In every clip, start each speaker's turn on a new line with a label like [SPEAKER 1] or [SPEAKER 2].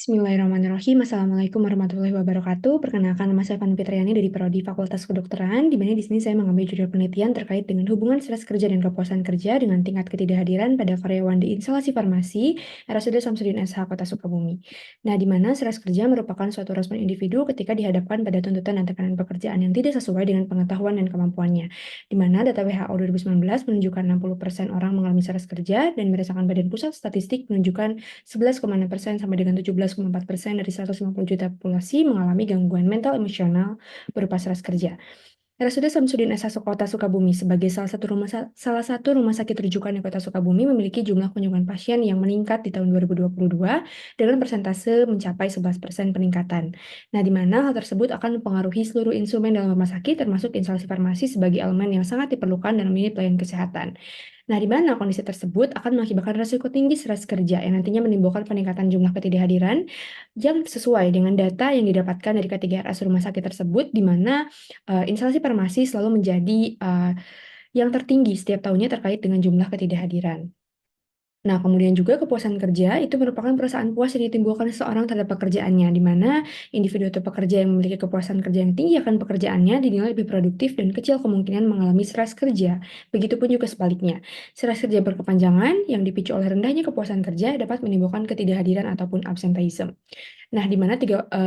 [SPEAKER 1] Bismillahirrahmanirrahim. Assalamualaikum warahmatullahi wabarakatuh. Perkenalkan, nama saya Fani Fitriani dari Prodi Fakultas Kedokteran, di mana di sini saya mengambil judul penelitian terkait dengan hubungan stres kerja dan kepuasan kerja dengan tingkat ketidakhadiran pada karyawan di instalasi farmasi RSUD Samsudin SH Kota Sukabumi. Nah, di mana stres kerja merupakan suatu respon individu ketika dihadapkan pada tuntutan dan tekanan pekerjaan yang tidak sesuai dengan pengetahuan dan kemampuannya. Di mana data WHO 2019 menunjukkan 60% orang mengalami stres kerja dan berdasarkan Badan Pusat Statistik menunjukkan 11,6% sampai dengan 17,4% dari 150 juta populasi mengalami gangguan mental emosional berupa stres kerja. RSUD Samsudin SH Kota Sukabumi sebagai salah satu rumah sakit rujukan di Kota Sukabumi memiliki jumlah kunjungan pasien yang meningkat di tahun 2022 dengan persentase mencapai 11% peningkatan. Nah, di mana hal tersebut akan mempengaruhi seluruh instrumen dalam rumah sakit termasuk instalasi farmasi sebagai elemen yang sangat diperlukan dalam unit pelayanan kesehatan. Nah, di mana kondisi tersebut akan mengakibatkan risiko tinggi stres kerja yang nantinya menimbulkan peningkatan jumlah ketidakhadiran yang sesuai dengan data yang didapatkan dari K3RS rumah sakit tersebut, di mana instalasi farmasi selalu menjadi yang tertinggi setiap tahunnya terkait dengan jumlah ketidakhadiran. Nah, kemudian juga kepuasan kerja itu merupakan perasaan puas yang ditimbulkan seseorang terhadap pekerjaannya, di mana individu atau pekerja yang memiliki kepuasan kerja yang tinggi akan pekerjaannya dinilai lebih produktif dan kecil kemungkinan mengalami stres kerja. Begitupun juga sebaliknya. Stres kerja berkepanjangan yang dipicu oleh rendahnya kepuasan kerja dapat menimbulkan ketidakhadiran ataupun absenteism. Nah, di mana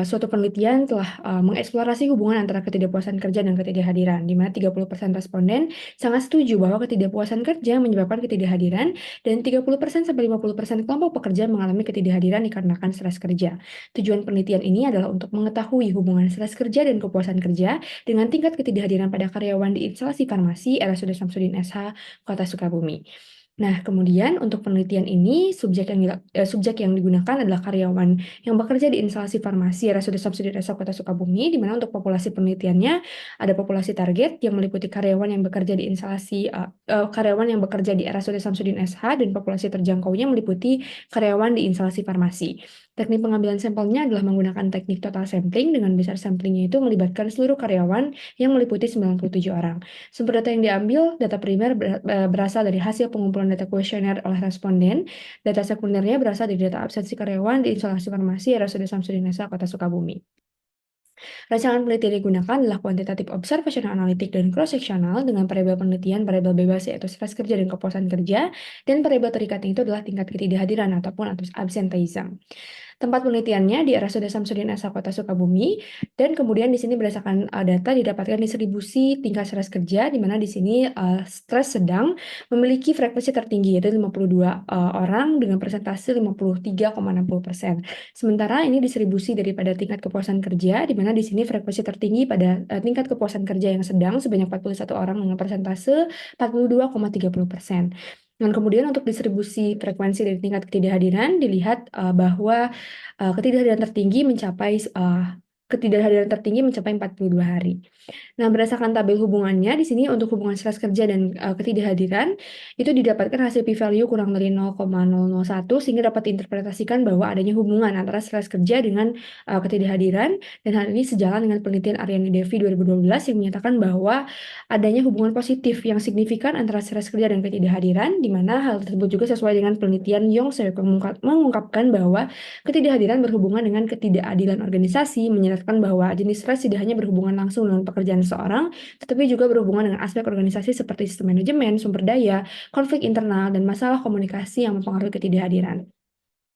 [SPEAKER 1] suatu penelitian telah mengeksplorasi hubungan antara ketidakpuasan kerja dan ketidakhadiran, di mana 30% responden sangat setuju bahwa ketidakpuasan kerja menyebabkan ketidakhadiran dan 30% sampai 50% kelompok pekerja mengalami ketidakhadiran dikarenakan stres kerja. Tujuan penelitian ini adalah untuk mengetahui hubungan stres kerja dan kepuasan kerja dengan tingkat ketidakhadiran pada karyawan di instalasi farmasi RSUD Samsudin SH Kota Sukabumi. Nah, kemudian untuk penelitian ini subjek yang digunakan adalah karyawan yang bekerja di instalasi farmasi RSUD Samsudin SH Kota Sukabumi, di mana untuk populasi penelitiannya ada populasi target yang meliputi karyawan yang bekerja di karyawan yang bekerja di RSUD Samsudin SH, dan populasi terjangkaunya meliputi karyawan di instalasi farmasi. Teknik pengambilan sampelnya adalah menggunakan teknik total sampling dengan besar samplingnya itu melibatkan seluruh karyawan yang meliputi 97 orang. Sumber data yang diambil, data primer berasal dari hasil pengumpulan data kuesioner oleh responden. Data sekundernya berasal dari data absensi karyawan di instalasi farmasi RSUD Samsudin SH Kota Sukabumi. Rancangan penelitian digunakan adalah kuantitatif observational analitik dan cross-sectional dengan variabel penelitian variabel bebas yaitu stres kerja dan kepuasan kerja, dan variabel terikatnya itu adalah tingkat ketidakhadiran ataupun absenteism. Tempat penelitiannya di RSUD Samsudin SH Kota Sukabumi, dan kemudian di sini berdasarkan data didapatkan distribusi tingkat stres kerja, di mana di sini stres sedang memiliki frekuensi tertinggi yaitu 52 orang dengan persentase 53,60%. Sementara ini distribusi daripada tingkat kepuasan kerja, di mana di sini frekuensi tertinggi pada tingkat kepuasan kerja yang sedang sebanyak 41 orang dengan persentase 42,30%. Dan kemudian untuk distribusi frekuensi dari tingkat ketidakhadiran dilihat bahwa ketidakhadiran tertinggi mencapai 42 hari. Nah, berdasarkan tabel hubungannya di sini untuk hubungan stres kerja dan ketidakhadiran itu didapatkan hasil p-value kurang dari 0,001 sehingga dapat diinterpretasikan bahwa adanya hubungan antara stres kerja dengan ketidakhadiran, dan hal ini sejalan dengan penelitian Aryani Devi 2012 yang menyatakan bahwa adanya hubungan positif yang signifikan antara stres kerja dan ketidakhadiran, di mana hal tersebut juga sesuai dengan penelitian Yong Seok mengungkapkan bahwa ketidakhadiran berhubungan dengan ketidakadilan organisasi, menyatakan bahwa jenis stres tidak hanya berhubungan langsung dengan pekerjaan seseorang, tetapi juga berhubungan dengan aspek organisasi seperti sistem manajemen, sumber daya, konflik internal, dan masalah komunikasi yang mempengaruhi ketidakhadiran.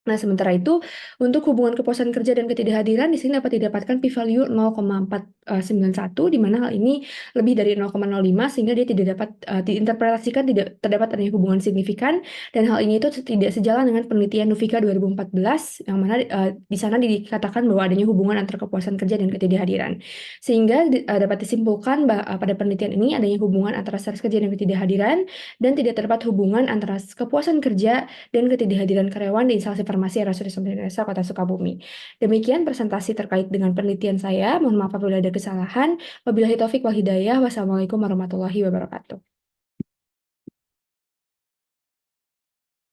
[SPEAKER 1] Nah, sementara itu, untuk hubungan kepuasan kerja dan ketidakhadiran di sini dapat didapatkan p-value 0,491, di mana hal ini lebih dari 0,05 sehingga dia tidak dapat diinterpretasikan tidak terdapat adanya hubungan signifikan, dan hal ini itu tidak sejalan dengan penelitian Nufika 2014 yang mana di sana dikatakan bahwa adanya hubungan antara kepuasan kerja dan ketidakhadiran. Sehingga dapat disimpulkan pada penelitian ini adanya hubungan antara stres kerja dan ketidakhadiran, dan tidak terdapat hubungan antara kepuasan kerja dan ketidakhadiran karyawan di instalasi farmasi RSUD Samsudin SH Kota Sukabumi. Demikian presentasi terkait dengan penelitian saya. Mohon maaf apabila ada kesalahan. Wabillahi taufik wal hidayah. Wassalamualaikum warahmatullahi wabarakatuh.